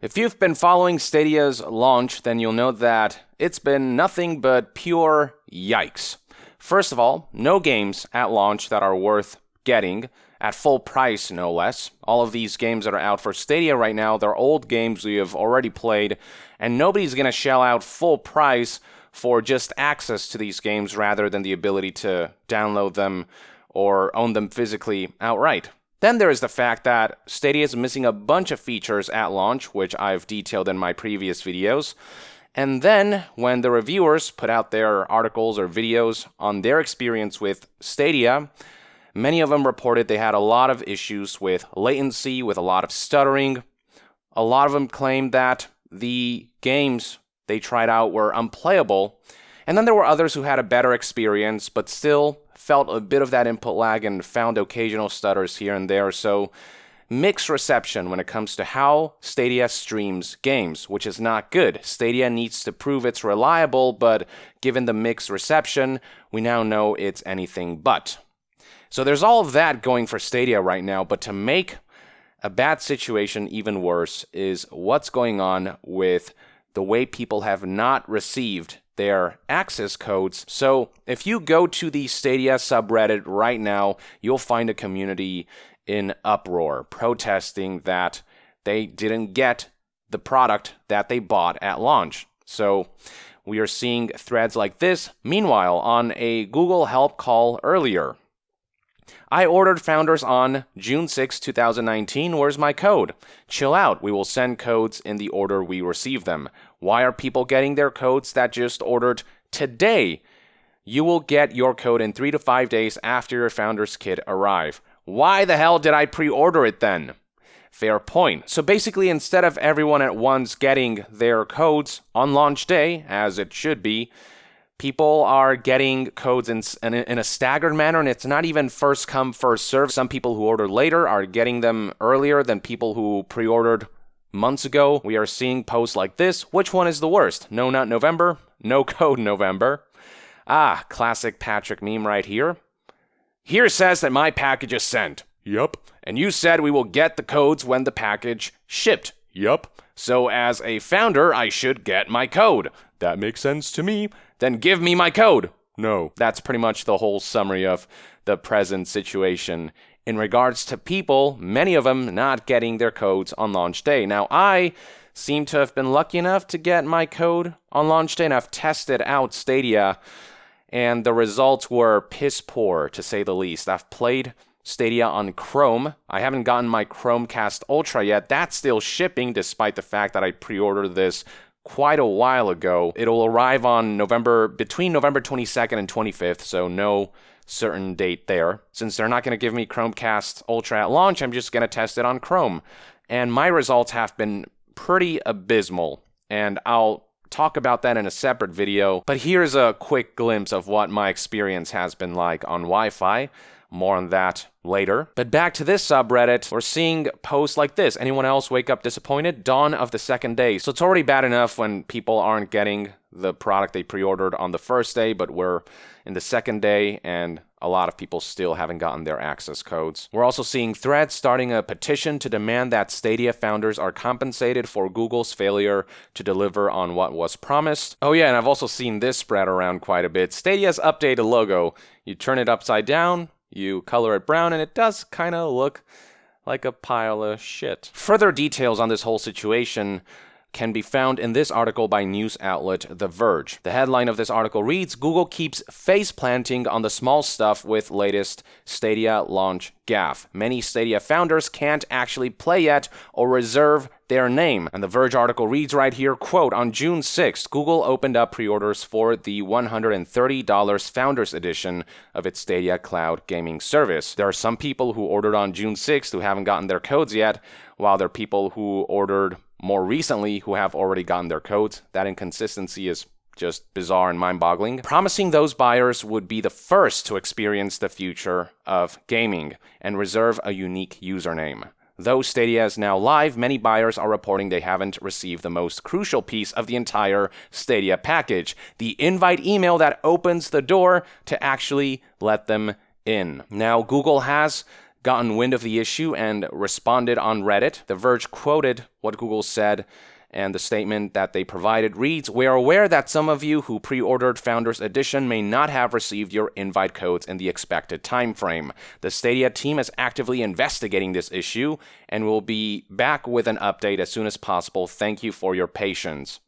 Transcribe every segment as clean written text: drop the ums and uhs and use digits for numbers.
If you've been following Stadia's launch, then you'll know that it's been nothing but pure yikes. First of all, no games at launch that are worth getting, at full price no less. All of these games that are out for Stadia right now, they're old games we have already played, and nobody's going to shell out full price for just access to these games rather than the ability to download them or own them physically outright. Then there is the fact that Stadia is missing a bunch of features at launch, which I've detailed in my previous videos. And then, when the reviewers put out their articles or videos on their experience with Stadia, many of them reported they had a lot of issues with latency, with a lot of stuttering. A lot of them claimed that the games they tried out were unplayable. And then there were others who had a better experience, but still felt a bit of that input lag and found occasional stutters here and there. So mixed reception when it comes to how Stadia streams games, which is not good. Stadia needs to prove it's reliable, but given the mixed reception, we now know it's anything but. So there's all of that going for Stadia right now, but to make a bad situation even worse is what's going on with the way people have not received their access codes. So if you go to the Stadia subreddit right now, you'll find a community in uproar, protesting that they didn't get the product that they bought at launch. So we are seeing threads like this. Meanwhile, on a Google help call earlier, I ordered Founders on June 6, 2019. Where's my code? Chill out. We will send codes in the order we receive them. Why are people getting their codes that just ordered today? You will get your code in 3 to 5 days after your Founders kit arrive. Why the hell did I pre-order it then? Fair point. So basically, instead of everyone at once getting their codes on launch day, as it should be, people are getting codes in a staggered manner, and it's not even first come, first serve. Some people who ordered later are getting them earlier than people who pre-ordered months ago. We are seeing posts like this. Which one is the worst? No Nut November? No Code November? Ah, classic Patrick meme right here. Here says that my package is sent. Yup. And you said we will get the codes when the package shipped. Yup. So as a founder, I should get my code. That makes sense to me. Then give me my code. No. That's pretty much the whole summary of the present situation in regards to people, many of them not getting their codes on launch day. Now, I seem to have been lucky enough to get my code on launch day, and I've tested out Stadia, and the results were piss poor, to say the least. I've played Stadia on Chrome. I haven't gotten my Chromecast Ultra yet. That's still shipping, despite the fact that I pre-ordered this quite a while ago. It'll arrive on between November 22nd and 25th, so no certain date there. Since they're not going to give me Chromecast Ultra at launch, I'm just going to test it on Chrome. And my results have been pretty abysmal, and I'll talk about that in a separate video. But here's a quick glimpse of what my experience has been like on Wi-Fi. More on that later. But back to this subreddit, we're seeing posts like this. Anyone else wake up disappointed? Dawn of the second day. So it's already bad enough when people aren't getting the product they pre-ordered on the first day, but we're in the second day, and a lot of people still haven't gotten their access codes. We're also seeing threads starting a petition to demand that Stadia founders are compensated for Google's failure to deliver on what was promised. Oh yeah, and I've also seen this spread around quite a bit. Stadia's updated logo. You turn it upside down, you color it brown, and it does kind of look like a pile of shit. Further details on this whole situation can be found in this article by news outlet The Verge. The headline of this article reads, Google keeps face planting on the small stuff with latest Stadia launch gaffe. Many Stadia founders can't actually play yet or reserve their name. And The Verge article reads right here, quote, on June 6th, Google opened up pre-orders for the $130 Founders Edition of its Stadia cloud gaming service. There are some people who ordered on June 6th who haven't gotten their codes yet, while there are people who ordered more recently who have already gotten their codes. That inconsistency is just bizarre and mind-boggling. Promising those buyers would be the first to experience the future of gaming and reserve a unique username. Though Stadia is now live, many buyers are reporting they haven't received the most crucial piece of the entire Stadia package, the invite email that opens the door to actually let them in. Now, Google has gotten wind of the issue and responded on Reddit. The Verge quoted what Google said, and the statement that they provided reads, "We are aware that some of you who pre-ordered Founders Edition may not have received your invite codes in the expected time frame. The Stadia team is actively investigating this issue and will be back with an update as soon as possible. Thank you for your patience."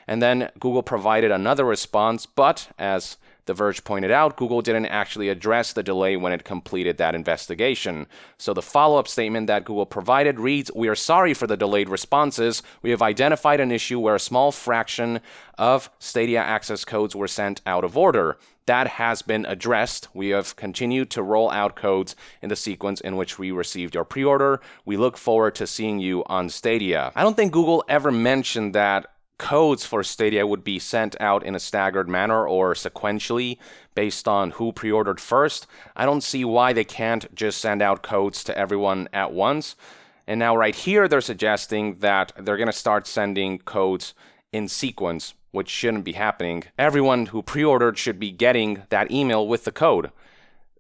And then Google provided another response, but as The Verge pointed out, Google didn't actually address the delay when it completed that investigation. So the follow-up statement that Google provided reads, "We are sorry for the delayed responses. We have identified an issue where a small fraction of Stadia access codes were sent out of order. That has been addressed. We have continued to roll out codes in the sequence in which we received your pre-order. We look forward to seeing you on Stadia." I don't think Google ever mentioned that codes for Stadia would be sent out in a staggered manner or sequentially based on who pre-ordered first. I don't see why they can't just send out codes to everyone at once. And now right here, they're suggesting that they're going to start sending codes in sequence, which shouldn't be happening. Everyone who pre-ordered should be getting that email with the code.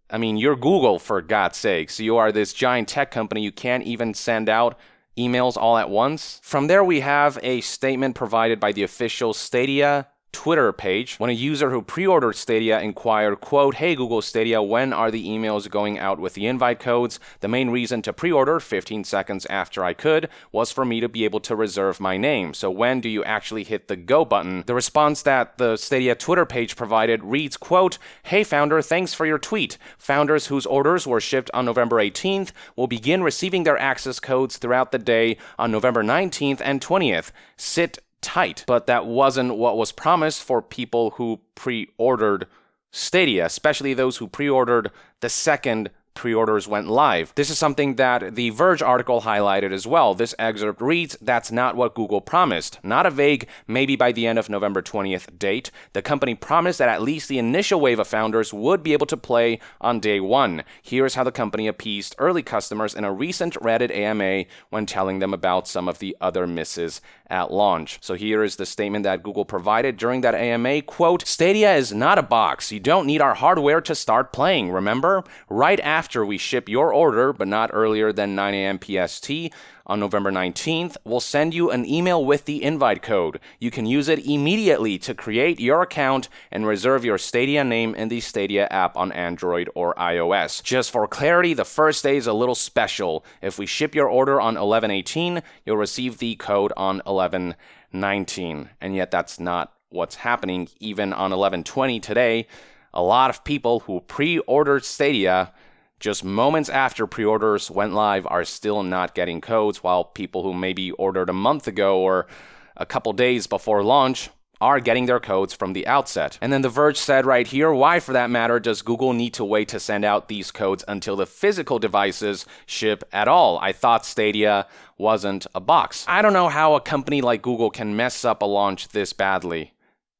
I mean, you're Google, for God's sakes. You are this giant tech company. You can't even send out emails all at once. From there, we have a statement provided by the official Stadia Twitter page when a user who pre-ordered Stadia inquired, quote, "Hey Google Stadia, when are the emails going out with the invite codes? The main reason to pre-order 15 seconds after I could was for me to be able to reserve my name. So when do you actually hit the go button?" The response that the Stadia Twitter page provided reads, quote, "Hey founder, thanks for your tweet. Founders whose orders were shipped on November 18th will begin receiving their access codes throughout the day on November 19th and 20th. Sit tight." But that wasn't what was promised for people who pre-ordered Stadia, especially those who pre-ordered the second pre-orders went live. This is something that the Verge article highlighted as well. This excerpt reads, "That's not what Google promised. Not a vague, maybe by the end of November 20th date. The company promised that at least the initial wave of founders would be able to play on day one. Here's how the company appeased early customers in a recent Reddit AMA when telling them about some of the other misses at launch." So here is the statement that Google provided during that AMA, quote, "Stadia is not a box. You don't need our hardware to start playing, remember? Right after we ship your order, but not earlier than 9 a.m. PST, on November 19th, we'll send you an email with the invite code. You can use it immediately to create your account and reserve your Stadia name in the Stadia app on Android or iOS. Just for clarity, the first day is a little special. If we ship your order on 11/18, you'll receive the code on 11/19. And yet that's not what's happening. Even on 11/20 today, a lot of people who pre-ordered Stadia just moments after pre-orders went live are still not getting codes, while people who maybe ordered a month ago or a couple days before launch are getting their codes from the outset. And then The Verge said right here, why for that matter does Google need to wait to send out these codes until the physical devices ship at all? I thought Stadia wasn't a box. I don't know how a company like Google can mess up a launch this badly.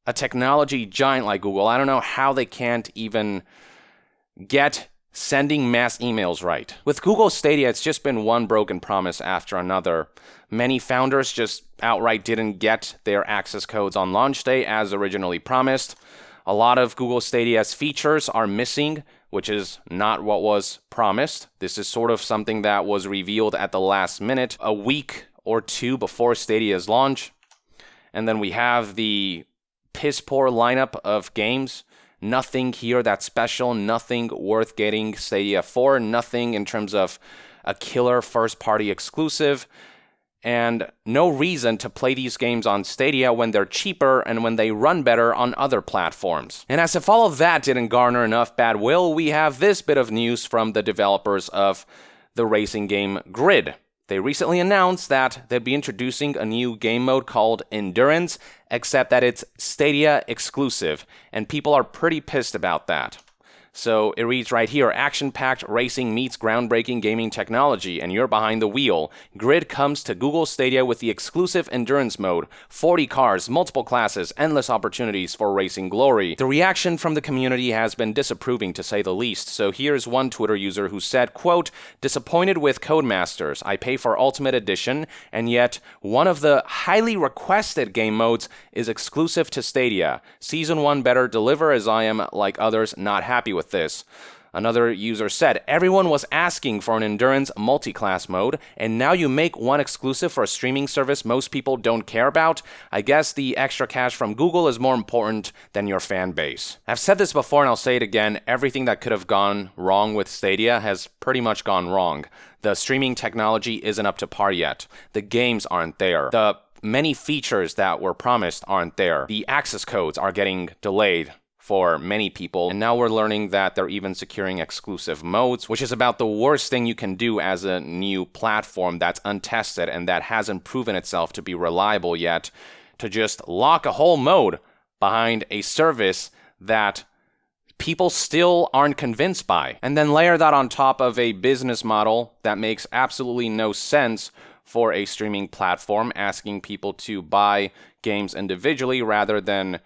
A technology giant like Google, I don't know how they can't even get sending mass emails right. With Google Stadia, it's just been one broken promise after another. Many founders just outright didn't get their access codes on launch day as originally promised. A lot of Google Stadia's features are missing, which is not what was promised. This is sort of something that was revealed at the last minute, a week or two before Stadia's launch. And then we have the piss-poor lineup of games. Nothing here that's special, nothing worth getting Stadia for, nothing in terms of a killer first-party exclusive, and no reason to play these games on Stadia when they're cheaper and when they run better on other platforms. And as if all of that didn't garner enough bad will, we have this bit of news from the developers of the racing game Grid. They recently announced that they'd be introducing a new game mode called Endurance, except that it's Stadia exclusive, and people are pretty pissed about that. So it reads right here, action-packed racing meets groundbreaking gaming technology, and you're behind the wheel. Grid comes to Google Stadia with the exclusive endurance mode. 40 cars, multiple classes, endless opportunities for racing glory. The reaction from the community has been disapproving, to say the least. So here's one Twitter user who said, quote, disappointed with Codemasters. I pay for Ultimate Edition, and yet one of the highly requested game modes is exclusive to Stadia. Season 1 better deliver, as I am, like others, not happy with this. Another user said, everyone was asking for an endurance multi-class mode, and now you make one exclusive for a streaming service most people don't care about? I guess the extra cash from Google is more important than your fan base. I've said this before and I'll say it again, everything that could have gone wrong with Stadia has pretty much gone wrong. The streaming technology isn't up to par yet. The games aren't there. The many features that were promised aren't there. The access codes are getting delayed for many people, and now we're learning that they're even securing exclusive modes, which is about the worst thing you can do as a new platform that's untested and that hasn't proven itself to be reliable yet, to just lock a whole mode behind a service that people still aren't convinced by. And then layer that on top of a business model that makes absolutely no sense for a streaming platform, asking people to buy games individually rather than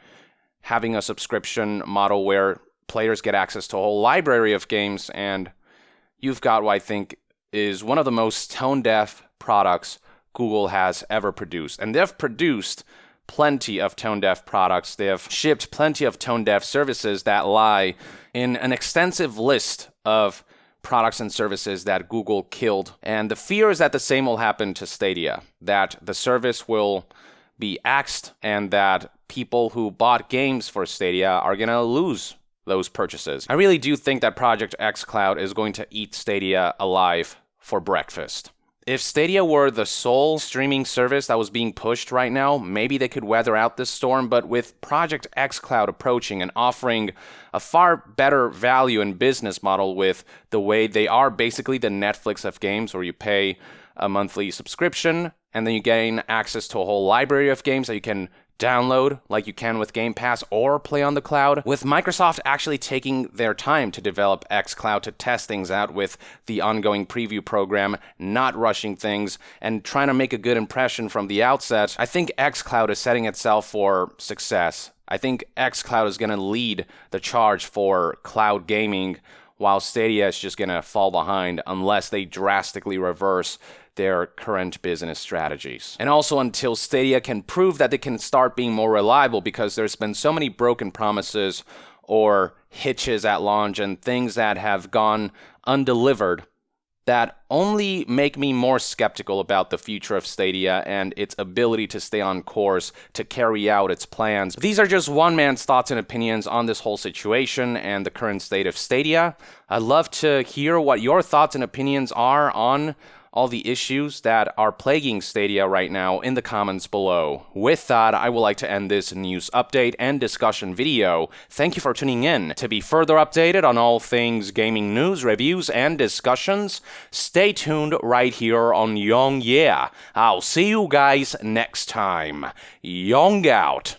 having a subscription model where players get access to a whole library of games, and you've got what I think is one of the most tone-deaf products Google has ever produced. And they've produced plenty of tone-deaf products. They have shipped plenty of tone-deaf services that lie in an extensive list of products and services that Google killed. And the fear is that the same will happen to Stadia, that the service will be axed and that people who bought games for Stadia are going to lose those purchases. I really do think that Project xCloud is going to eat Stadia alive for breakfast. If Stadia were the sole streaming service that was being pushed right now, maybe they could weather out this storm, but with Project xCloud approaching and offering a far better value and business model with the way they are basically the Netflix of games, where you pay a monthly subscription and then you gain access to a whole library of games that you can download like you can with Game Pass or play on the cloud. With Microsoft actually taking their time to develop xCloud, to test things out with the ongoing preview program, not rushing things, and trying to make a good impression from the outset, I think xCloud is setting itself for success. I think xCloud is going to lead the charge for cloud gaming, while Stadia is just going to fall behind unless they drastically reverse their current business strategies. And also until Stadia can prove that they can start being more reliable, because there's been so many broken promises or hitches at launch and things that have gone undelivered that only make me more skeptical about the future of Stadia and its ability to stay on course to carry out its plans. These are just one man's thoughts and opinions on this whole situation and the current state of Stadia. I'd love to hear what your thoughts and opinions are on all the issues that are plaguing Stadia right now in the comments below. With that, I would like to end this news update and discussion video. Thank you for tuning in. To be further updated on all things gaming news, reviews, and discussions, stay tuned right here on Young Yeah. I'll see you guys next time. Young out.